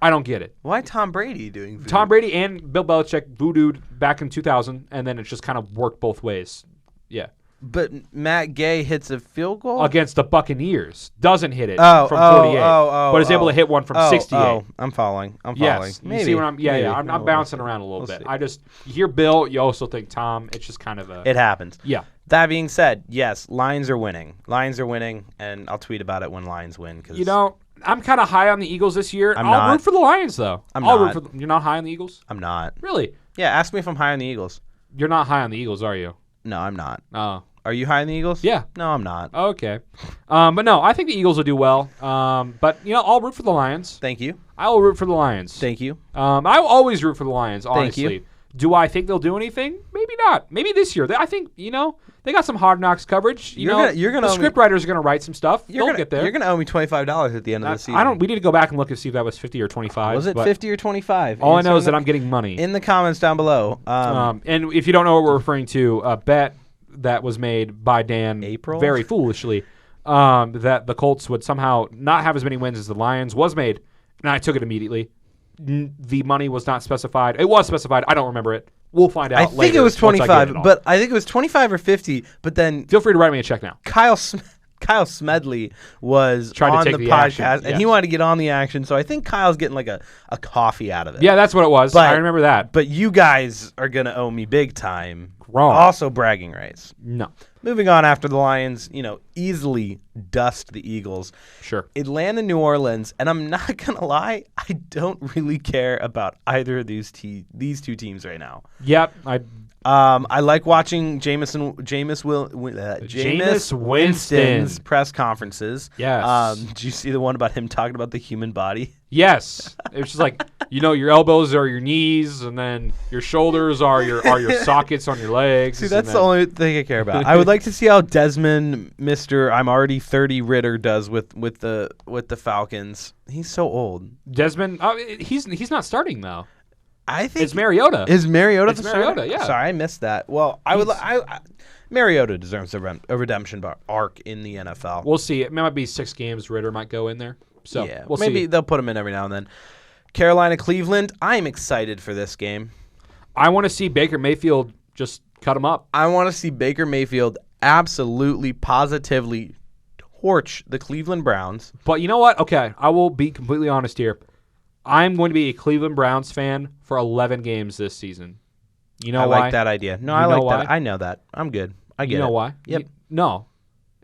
S2: I don't get it.
S1: Why Tom Brady doing voodoo?
S2: Tom Brady and Bill Belichick voodooed back in 2000, and then it just kind of worked both ways. Yeah.
S1: But Matt Gay hits a field goal?
S2: Against the Buccaneers. Doesn't hit it from 48. But is able to hit one from 68.
S1: Oh, I'm following.
S2: Yes.
S1: Maybe.
S2: You see what I'm bouncing around a little bit.
S1: See.
S2: You hear Bill, you also think Tom. It's just kind of
S1: It happens.
S2: Yeah.
S1: That being said, yes, Lions are winning. And I'll tweet about it when Lions win.
S2: I'm kind of high on the Eagles this year. I'll root for the Lions, though. You're not high on the Eagles?
S1: I'm not.
S2: Really?
S1: Yeah, ask me if I'm high on the Eagles.
S2: You're not high on the Eagles, are you?
S1: No, I'm not.
S2: Oh.
S1: Are you high on the Eagles?
S2: Yeah.
S1: No, I'm not.
S2: Okay. But no, I think the Eagles will do well. But, I'll root for the Lions.
S1: Thank you.
S2: I will root for the Lions.
S1: Thank you.
S2: I will always root for the Lions, honestly.
S1: Thank you.
S2: Do I think they'll do anything? Maybe not. Maybe this year. I think, they got some Hard Knocks coverage. The script writers are going to write some stuff. They'll get there.
S1: You're going to owe me $25 at the end of the season.
S2: We need to go back and look and see if that was 50 or 25.
S1: Was it 50 or 25?
S2: All I know is that I'm getting money.
S1: In the comments down below.
S2: And if you don't know what we're referring to, a bet that was made by Dan very foolishly that the Colts would somehow not have as many wins as the Lions was made, and I took it immediately. The money was not specified. It was specified. I don't remember it. We'll find out later.
S1: I think it was 25, but I think it was 25 or 50, but then...
S2: Feel free to write me a check now.
S1: Kyle Kyle Smedley was
S2: Trying to
S1: on
S2: take
S1: the
S2: the
S1: podcast,
S2: action,
S1: and he wanted to get on the action. So I think Kyle's getting like a coffee out of it.
S2: Yeah, that's what it was.
S1: But-
S2: I remember that.
S1: But you guys are going to owe me big time.
S2: Wrong.
S1: Also bragging rights.
S2: No.
S1: Moving on after the Lions, easily dust the Eagles.
S2: Sure.
S1: Atlanta, New Orleans, and I'm not going to lie, I don't really care about either of these two teams right now.
S2: Yep.
S1: I like watching Jameis Winston's press conferences.
S2: Yes.
S1: Did you see the one about him talking about the human body?
S2: Yes. It's just like, your elbows are your knees, and then your shoulders are your sockets on your legs.
S1: See, that's the only thing I care about. I would like to see how Desmond, Mr. I'm already 30 Ritter does with the Falcons. He's so old.
S2: Desmond, he's not starting though.
S1: I think
S2: it's Mariota.
S1: Is Mariota
S2: It's
S1: the starter?
S2: Mariota, yeah.
S1: Sorry, I missed that. Well, Mariota deserves a redemption arc in the NFL.
S2: We'll see. It might be 6 games. Ritter might go in there. So
S1: yeah,
S2: we'll
S1: maybe
S2: see.
S1: they'll put him in every now and then. Carolina, Cleveland. I'm excited for this game.
S2: I want to see Baker Mayfield just cut him up.
S1: I want to see Baker Mayfield absolutely, positively torch the Cleveland Browns.
S2: But you know what? Okay, I will be completely honest here. I'm going to be a Cleveland Browns fan for 11 games this season. You know why?
S1: I like that idea. No,
S2: You
S1: I
S2: know
S1: like that.
S2: why?
S1: I know that. I'm good. I get it.
S2: You know why?
S1: Yep.
S2: No.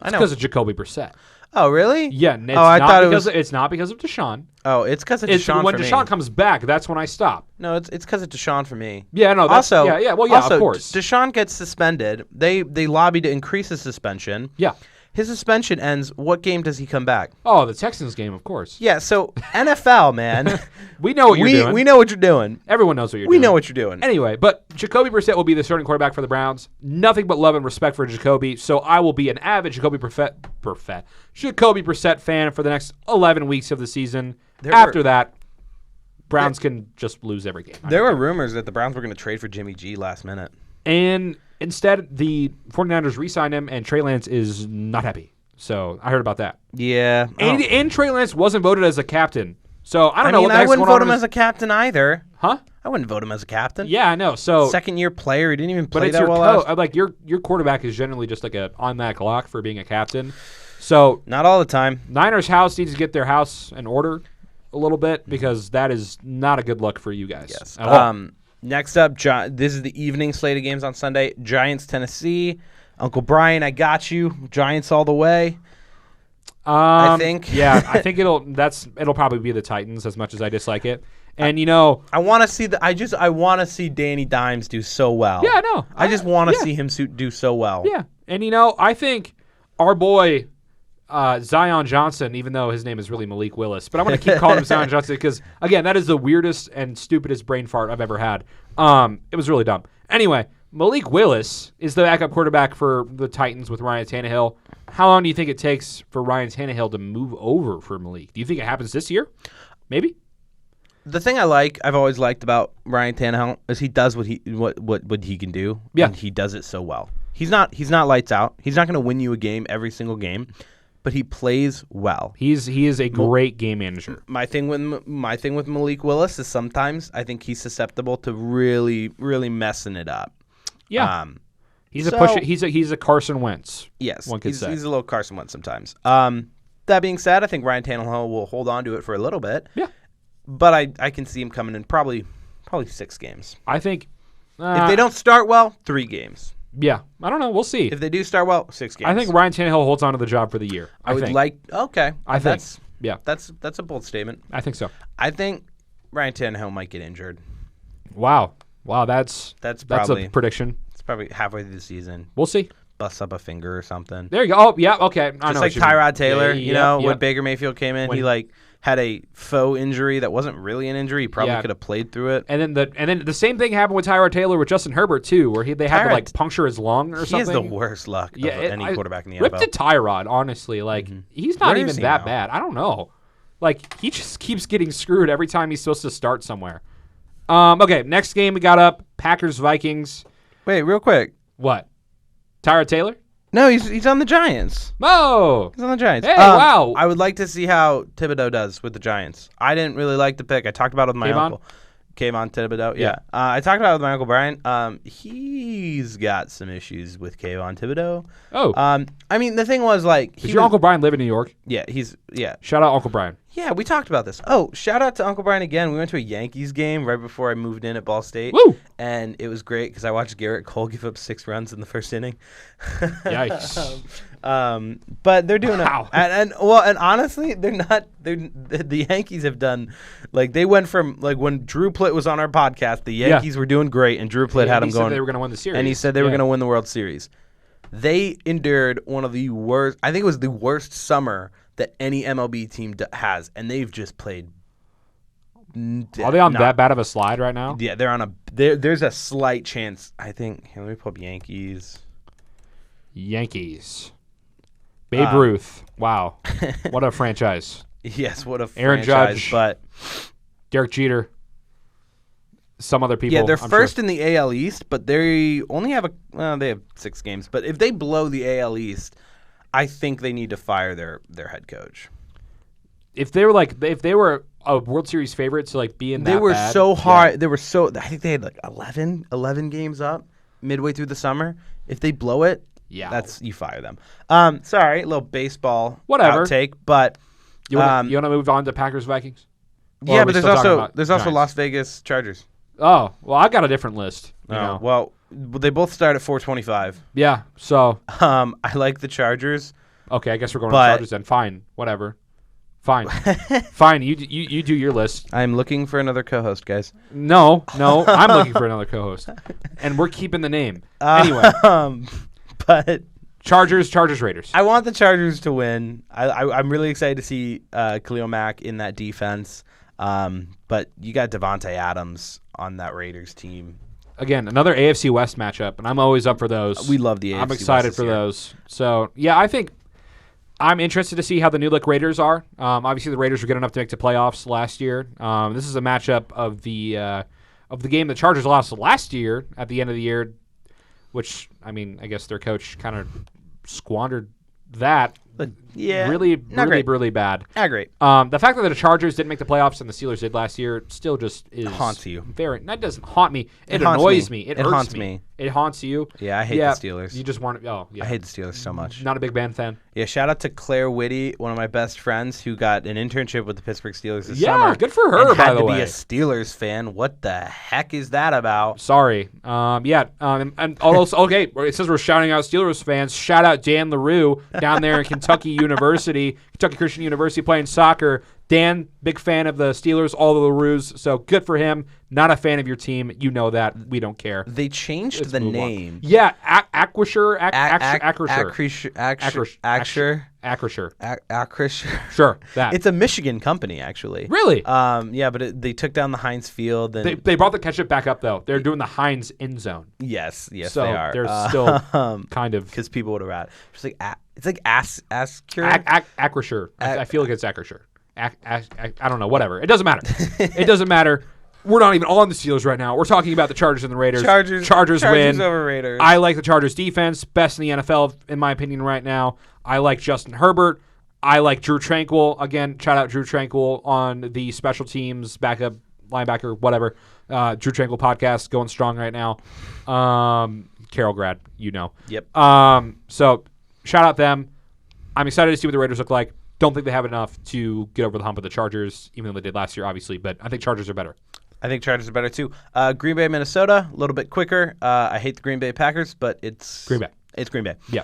S1: I
S2: It's
S1: know.
S2: because of Jacoby Brissett.
S1: Oh, really?
S2: Yeah. It's
S1: I
S2: not
S1: thought it
S2: because
S1: was.
S2: It's not because of Deshaun.
S1: Oh, it's because of Deshaun
S2: when
S1: for
S2: Deshaun
S1: me.
S2: comes back, that's when I stop.
S1: No, it's because of Deshaun for me.
S2: Yeah, no. That's,
S1: Also,
S2: yeah. Well, yeah,
S1: also,
S2: of course.
S1: Deshaun gets suspended. They lobbied to increase his suspension.
S2: Yeah.
S1: His suspension ends. What game does he come back?
S2: Oh, the Texans game, of course.
S1: Yeah, so NFL, man.
S2: We know what you're doing.
S1: We know what you're doing.
S2: Everyone knows what you're
S1: We
S2: doing.
S1: know what you're doing.
S2: Anyway, but Jacoby Brissett will be the starting quarterback for the Browns. Nothing but love and respect for Jacoby. So I will be an avid Jacoby Brissett fan for the next 11 weeks of the season. After that, Browns can just lose every game.
S1: There were rumors that the Browns were going to trade for Jimmy G last minute.
S2: And instead, the 49ers re-signed him, and Trey Lance is not happy. So I heard about that.
S1: Yeah.
S2: And Trey Lance wasn't voted as a captain. So I don't know what the
S1: I
S2: heck's
S1: wouldn't
S2: going
S1: vote
S2: on
S1: him as a captain either.
S2: Huh?
S1: I wouldn't vote him as a captain.
S2: Yeah, I know. So
S1: Second-year player. He didn't even
S2: but
S1: play
S2: it's
S1: that
S2: your
S1: well.
S2: like your quarterback is generally just like a automatic lock for being a captain. So
S1: Not all the time.
S2: Niners house needs to get their house in order a little bit because that is not a good look for you guys.
S1: Yes.
S2: At all.
S1: Next up, this is the evening slate of games on Sunday. Giants, Tennessee. Uncle Brian, I got you. Giants all the way. I think.
S2: Yeah, I think it'll probably be the Titans as much as I dislike it. And
S1: I want to see I want to see Danny Dimes do so well.
S2: Yeah, I know.
S1: I just want to
S2: yeah.
S1: see him do so well.
S2: Yeah. And I think our boy Zion Johnson, even though his name is really Malik Willis, but I'm going to keep calling him Zion Johnson because, again, that is the weirdest and stupidest brain fart I've ever had. It was really dumb. Anyway, Malik Willis is the backup quarterback for the Titans with Ryan Tannehill. How long do you think it takes for Ryan Tannehill to move over for Malik? Do you think it happens this year? Maybe?
S1: The thing I've always liked about Ryan Tannehill is he does what he can do.
S2: Yeah.
S1: And he does it so well. He's not lights out. He's not going to win you a game every single game, but he plays well.
S2: He is a great game manager.
S1: My thing with Malik Willis is sometimes I think he's susceptible to really, really messing it up.
S2: Yeah. He's a Carson Wentz.
S1: Yes.
S2: One could say.
S1: He's a little Carson Wentz sometimes. That being said, I think Ryan Tannehill will hold on to it for a little bit.
S2: Yeah.
S1: But I can see him coming in probably 6 games.
S2: I think
S1: if they don't start well, 3 games.
S2: Yeah. I don't know. We'll see.
S1: If they do start well, 6 games.
S2: I think Ryan Tannehill holds on to the job for the year.
S1: Okay.
S2: I think. Yeah.
S1: That's a bold statement.
S2: I think so.
S1: I think Ryan Tannehill might get injured.
S2: Wow. That's
S1: probably
S2: a prediction.
S1: It's probably halfway through the season.
S2: We'll see.
S1: Busts up a finger or something.
S2: There you go. Oh, yeah. Okay. I
S1: Just
S2: know
S1: like
S2: what you mean.
S1: Tyrod Taylor,
S2: Yeah,
S1: when Baker Mayfield came in, he had a faux injury that wasn't really an injury. He probably could have played through it.
S2: And then the same thing happened with Tyrod Taylor with Justin Herbert too, where they had to puncture his lung or something.
S1: He has the worst luck of any quarterback in the NFL.
S2: Rip to Tyrod, honestly. He's not even that
S1: now?
S2: bad. I don't know. He just keeps getting screwed every time he's supposed to start somewhere. Okay, next game we got up, Packers-Vikings.
S1: Wait, real quick.
S2: What? Tyrod Taylor?
S1: No, he's on the Giants.
S2: Oh!
S1: He's on the Giants.
S2: Hey, wow.
S1: I would like to see how Thibodeau does with the Giants. I didn't really like the pick. I talked about it with my uncle. Kayvon Thibodeau. Yeah. I talked about it with my Uncle Brian. He's got some issues with Kayvon Thibodeau.
S2: Oh.
S1: I mean, the thing was, like...
S2: Does your Uncle Brian live in New York?
S1: Yeah,
S2: Shout out Uncle Brian.
S1: Yeah, we talked about this. Oh, shout out to Uncle Brian again. We went to a Yankees game right before I moved in at Ball State.
S2: Woo!
S1: And it was great because I watched Garrett Cole give up 6 runs in the first inning.
S2: Yikes.
S1: But they're doing
S2: Wow.
S1: and honestly, the Yankees have done, like, they went from, like, when Drew Plitt was on our podcast, the Yankees were doing great, and Drew Plitt had them going.
S2: Said they were going to win the series.
S1: And he said they were going to win the World Series. They endured one of the worst, I think it was the worst summer that any MLB team has, and they've just played.
S2: Are they on that bad of a slide right now?
S1: Yeah, they're on a. There's a slight chance. I think. Here, let me pull up Yankees.
S2: Babe Ruth. Wow, what a franchise.
S1: Yes, what a
S2: Aaron
S1: franchise.
S2: Judge,
S1: but
S2: Derek Jeter. Some other people.
S1: Yeah, they're
S2: I'm
S1: first
S2: sure.
S1: in the AL East, but they only have they have 6 games. But if they blow the AL East, I think they need to fire their head coach.
S2: If they were a World Series favorite to like be in that
S1: they were
S2: bad,
S1: so hard. Yeah. They were so. I think they had like 11 games up midway through the summer. If they blow it, you fire them. Sorry, a little baseball outtake, but
S2: you want to move on to Packers Vikings?
S1: Yeah, but there's also Las Vegas Chargers.
S2: Oh, well, I've got a different list. You know.
S1: Well, they both start at 425.
S2: Yeah, so
S1: I like the Chargers.
S2: Okay, I guess we're going to the Chargers then. Fine, whatever. Fine. Fine, you do your list.
S1: I'm looking for another co-host, guys.
S2: No, I'm looking for another co-host. And we're keeping the name. Anyway.
S1: But
S2: Chargers, Raiders.
S1: I want the Chargers to win. I'm really excited to see Khalil Mack in that defense. But you got Devontae Adams on that Raiders team.
S2: Again, another AFC West matchup, and I'm always up for those.
S1: We love the AFC West.
S2: I'm excited for those. So, yeah, I think I'm interested to see how the New Look Raiders are. Obviously, the Raiders were good enough to make the playoffs last year. This is a matchup of the game the Chargers lost last year at the end of the year, which, I mean, I guess their coach kind of squandered that. Really bad.
S1: Not great.
S2: The fact that the Chargers didn't make the playoffs and the Steelers did last year still just is
S1: haunts you.
S2: That doesn't haunt me. It annoys me. It
S1: haunts
S2: hurts
S1: me.
S2: It haunts you.
S1: Yeah, I hate the Steelers.
S2: You just want to. Oh, yeah.
S1: I hate the Steelers so much.
S2: Not a big band fan.
S1: Yeah, shout out to Claire Whitty, one of my best friends, who got an internship with the Pittsburgh Steelers this summer.
S2: Yeah, good for her, by the way.
S1: Had to be a Steelers fan. What the heck is that about?
S2: Sorry. And also, okay, it says we're shouting out Steelers fans. Shout out Dan LaRue down there in Kentucky Christian University playing soccer. Dan, big fan of the Steelers, all the LaRues, so good for him. Not a fan of your team. You know that. We don't care.
S1: They changed the name.
S2: Yeah, Acrisure. Sure, that.
S1: It's a Michigan company, actually.
S2: Really?
S1: Yeah, but they took down the Heinz Field. And
S2: they brought the ketchup back up, though. They're doing the Heinz end zone.
S1: Yes,
S2: so
S1: they are.
S2: They're still kind of...
S1: Because people would have rather. It's like Acrisure.
S2: I feel like it's Acrisure. I don't know, whatever. It doesn't matter. It doesn't matter. We're not even on the Steelers right now. We're talking about the Chargers and the Raiders. Chargers win.
S1: Over Raiders.
S2: I like the Chargers defense, best in the NFL, in my opinion, right now. I like Justin Herbert. I like Drew Tranquill. Again, shout out Drew Tranquill on the special teams, backup, linebacker, whatever. Drew Tranquill podcast going strong right now. Carroll grad, you know.
S1: Yep.
S2: So shout out them. I'm excited to see what the Raiders look like. Don't think they have enough to get over the hump of the Chargers, even though they did last year, obviously. But I think Chargers are better.
S1: I think Chargers are better, too. Green Bay, Minnesota, a little bit quicker. I hate the Green Bay Packers, but it's
S2: Green Bay.
S1: It's Green Bay.
S2: Yeah.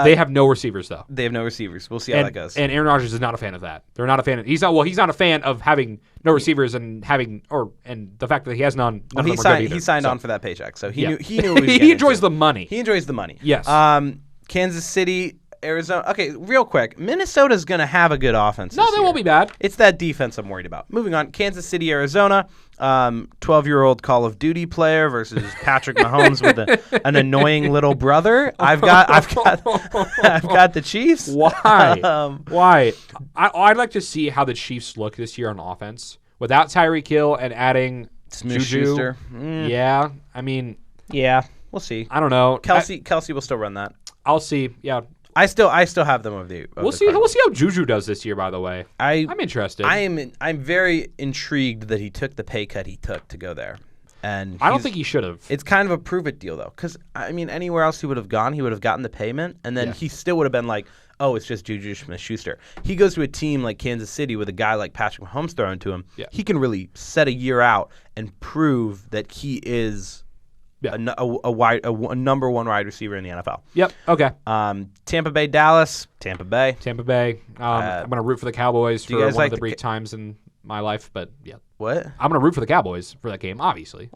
S2: They have no receivers, though.
S1: They have no receivers. We'll see how that goes.
S2: And Aaron Rodgers is not a fan of that. They're not a fan of. He's not a fan of having no receivers and the fact that he has none. None of them are good either.
S1: He signed on for that paycheck, so he knew what he was
S2: He enjoys the money.
S1: He enjoys the money.
S2: Yes.
S1: Kansas City, Arizona. Okay, real quick. Minnesota's going to have a good offense.
S2: No, they won't be bad.
S1: It's that defense I'm worried about. Moving on. Kansas City, Arizona. 12-year-old Call of Duty player versus Patrick Mahomes with an annoying little brother. I've got the Chiefs.
S2: Why? Why? I'd like to see how the Chiefs look this year on offense without Tyreek Hill and adding Juju. Yeah, I mean,
S1: yeah, we'll see.
S2: I don't know.
S1: Kelsey will still run that.
S2: I'll see. Yeah,
S1: I still have them over the.
S2: We'll see. We'll see how Juju does this year. By the way, I'm interested.
S1: I'm very intrigued that he took the pay cut he took to go there, and
S2: I don't think he should have.
S1: It's kind of a prove it deal though, because I mean, anywhere else he would have gone, he would have gotten the payment, and then he still would have been like, oh, it's just Juju Smith-Schuster. He goes to a team like Kansas City with a guy like Patrick Mahomes thrown to him. Yeah. He can really set a year out and prove that he is. A number one wide receiver in the NFL.
S2: Yep. Okay.
S1: Tampa Bay, Dallas. Tampa Bay.
S2: I'm gonna root for the Cowboys for one of the brief times in my life, but yeah.
S1: What?
S2: I'm gonna root for the Cowboys for that game, obviously.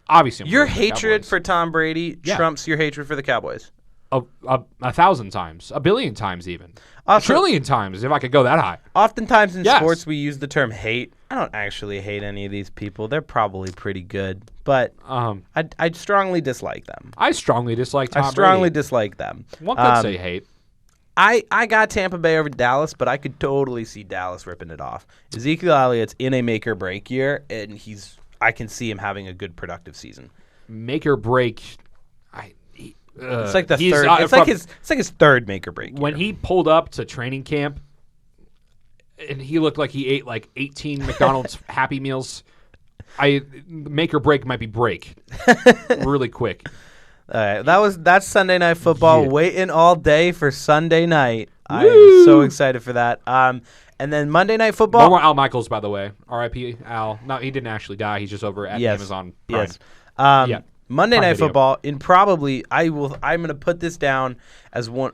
S2: Obviously,
S1: your hatred for Tom Brady trumps your hatred for the Cowboys.
S2: 1,000 times, 1 billion times, even also, 1 trillion times, if I could go that high.
S1: Oftentimes in sports, we use the term hate. I don't actually hate any of these people. They're probably pretty good, but I strongly dislike them.
S2: I strongly dislike Tom Brady.
S1: I strongly dislike them.
S2: One could say hate.
S1: I got Tampa Bay over Dallas, but I could totally see Dallas ripping it off. Ezekiel Elliott's in a make or break year, and I can see him having a good productive season.
S2: Make or break.
S1: It's like the third. It's like his third make or break.
S2: When he pulled up to training camp, and he looked like he ate like 18 McDonald's Happy Meals. Make or break might be break, really quick.
S1: All right, that's Sunday Night Football. Yeah. Waiting all day for Sunday night. I'm so excited for that. And then Monday Night Football.
S2: No more Al Michaels, by the way. R.I.P. Al. No, he didn't actually die. He's just over at Amazon Prime.
S1: Yes. Monday Night Football, I'm going to put this down as one.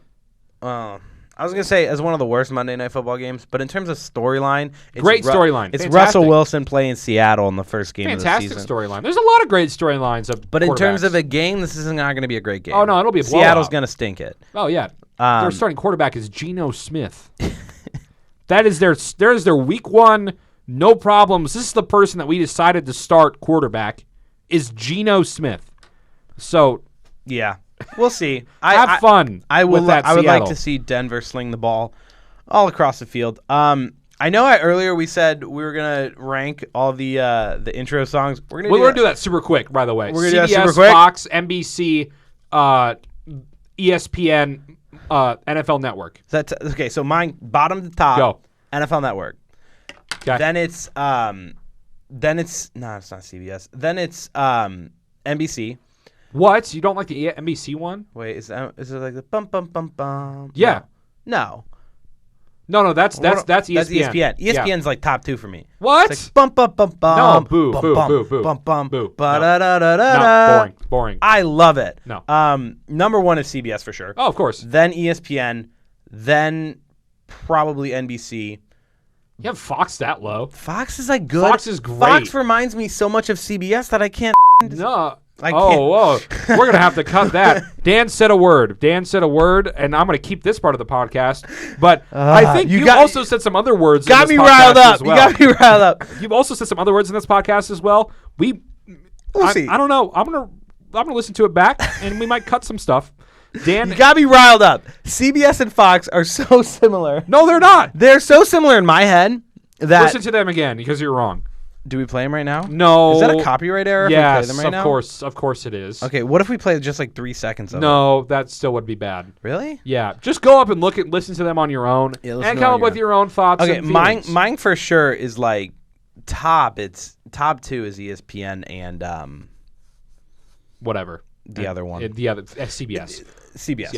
S1: I was going to say as one of the worst Monday Night Football games, but in terms of storyline,
S2: great storyline.
S1: It's Russell Wilson playing Seattle in the first game of the season.
S2: Fantastic storyline. There's a lot of great storylines of
S1: But in terms of a game, this is not going to be a great game.
S2: Oh no, it'll be a blowout.
S1: Seattle's going to stink it.
S2: Oh yeah, their starting quarterback is Geno Smith. There's their week one, no problems. This is the person that we decided to start quarterback. Is Geno Smith. So,
S1: yeah, we'll see.
S2: Have fun.
S1: I would like to see Denver sling the ball all across the field. I know earlier we said we were gonna rank all the intro songs. We're gonna do that
S2: super quick. By the way,
S1: we're gonna
S2: CBS,
S1: do that super quick.
S2: Fox, NBC, ESPN, NFL Network.
S1: Okay, so mine bottom to top.
S2: Go.
S1: NFL Network.
S2: Okay.
S1: Then it's it's not CBS. Then it's NBC.
S2: What? You don't like the NBC one?
S1: Wait, is it like the bum bum bum bum?
S2: Yeah.
S1: No.
S2: No, that's ESPN.
S1: That's ESPN. ESPN's like top 2 for me.
S2: What?
S1: It's like bum bum bum bum.
S2: No, boo,
S1: bum,
S2: boo,
S1: bum,
S2: boo, boo,
S1: bum bum
S2: boo.
S1: No,
S2: boring.
S1: I love it.
S2: No.
S1: Number 1 is CBS for sure.
S2: Oh, of course.
S1: Then ESPN. Then probably NBC.
S2: You have Fox that low?
S1: Fox is like good.
S2: Fox is great.
S1: Fox reminds me so much of CBS that I can't.
S2: No. Whoa. We're going to have to cut that. Dan said a word, and I'm going to keep this part of the podcast. But I think you also said some other words
S1: got
S2: in this
S1: me
S2: podcast
S1: riled up.
S2: as well.
S1: You got me riled up.
S2: You've also said some other words in this podcast as well. We'll see. I don't know. I'm gonna listen to it back, and we might cut some stuff. Dan,
S1: you got me riled up. CBS and Fox are so similar.
S2: No, they're not.
S1: They're so similar in my head that...
S2: Listen to them again, because you're wrong.
S1: Do we play them right now?
S2: No.
S1: Is that a copyright error
S2: yes,
S1: if we play them right now?
S2: Of course it is.
S1: Okay, what if we play just like 3 seconds of it?
S2: No, that still would be bad.
S1: Really?
S2: Yeah. Just go up and listen to them on your own, and come up with your own thoughts.
S1: Okay,
S2: and feelings.
S1: mine for sure is like top. It's top 2 is ESPN and
S2: whatever.
S1: The other one.
S2: The other CBS.
S1: CBS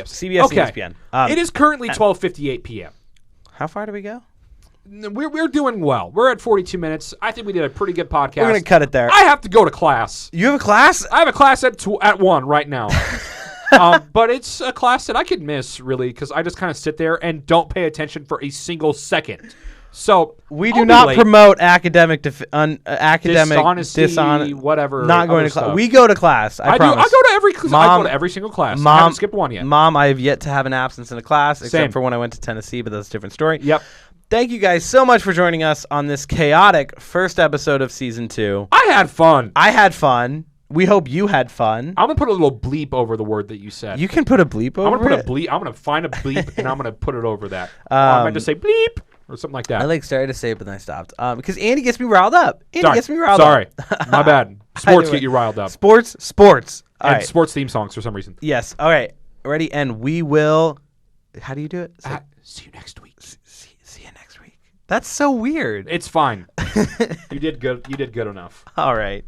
S2: okay.
S1: ESPN.
S2: It is currently 12:58 p.m.
S1: How far do we go?
S2: We're doing well. We're at 42 minutes. I think we did a pretty good podcast.
S1: We're going to cut it there.
S2: I have to go to class.
S1: You have a class?
S2: I have a class at 1 right now. But it's a class that I could miss, really, because I just kind of sit there and don't pay attention for a single second. So
S1: we do not promote academic dishonesty,
S2: whatever.
S1: Not going to class. We go to class. I promise.
S2: I go to every class. I go to every single class. I haven't skipped one yet.
S1: Mom, I have yet to have an absence in a class, except for when I went to Tennessee, but that's a different story.
S2: Yep.
S1: Thank you guys so much for joining us on this chaotic first episode of season 2.
S2: I had fun.
S1: I had fun. We hope you had fun.
S2: I'm gonna put a little bleep over the word that you said.
S1: You can put a bleep over it.
S2: I'm gonna put a bleep. I'm gonna find a bleep and I'm gonna put it over that. I'm going to say bleep or something like that.
S1: I started to say it, but then I stopped. Because Andy gets me riled up. Sorry,
S2: my bad. Sports get you riled up.
S1: Sports.
S2: And sports theme songs for some reason.
S1: Yes. All right. Ready? And we will How do you do it?
S2: See you next week.
S1: See you next week. That's so weird.
S2: It's fine. You did good. You did good enough.
S1: All right.